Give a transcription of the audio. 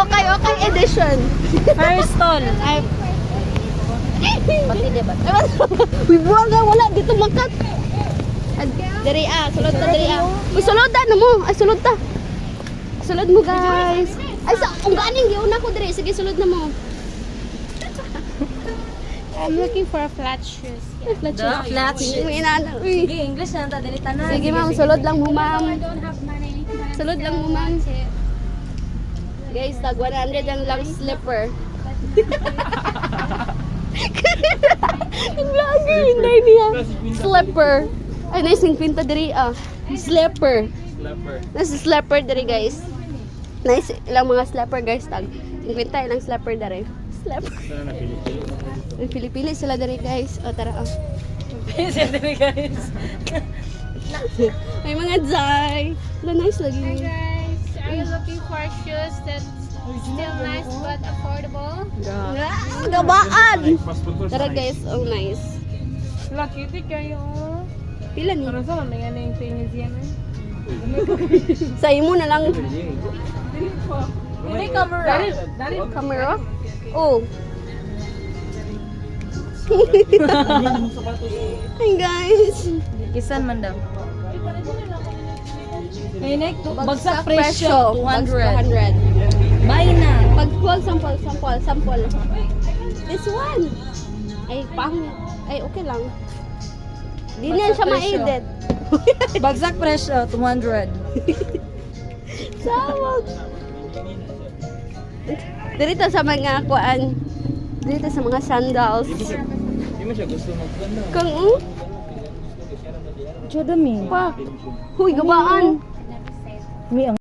Okay edition. First stall. Ay, Pati diba? uy, buwang nga, wala dito makat. Dari sulod ta dari Uy, sulod ta na mo. Ay, sulod ta. Sulod mo, guys. Ay, ang ganing giuna ko diri. Sige, sulod na mo. I'm looking for a flat shoes. Ay, flat shoes. Flat shoes. May inana. Uy. Sige, English na ta dili tanan. Sige, ma'am, sulod lang mo, ma'am. I don't have money. Sulod lang mo, ma'am. Guys, tag 100 ang lang slipper. Ang vlogger, hindi niya. Slipper. Ay, nice yung pinta diri Slipper. Nasa slipper diri, guys. Nice ilang mga slipper, guys. Tag. Yung pinta ilang slipper diri. Slipper. Pili-pili sila diri, guys. O, tara, Sige guys. May mga jay. Wala, nice lagi. Hi guys, are you looking for shoes that's still nice but affordable? Gabaan! Tara, guys. Oh, nice. Lakiti kayo. Pila ni? Para sa mga ning tingis yan. Sa imo na lang. Ini camera. Camera? Oh. Hi, guys. Kisan man daw. Ini bagsak presyo 200. 200. Buy na. Pag-pull, sample. This one. Ay, ay, okay lang. Di na siya ma-edit. Bagsak presyo 200. Sawag. Dito sa mga kuan. Dito sa mga sandals. Hindi mo siya gusto magkanda. Kung, Chudami. pa. Huy, gabaan. Mi ang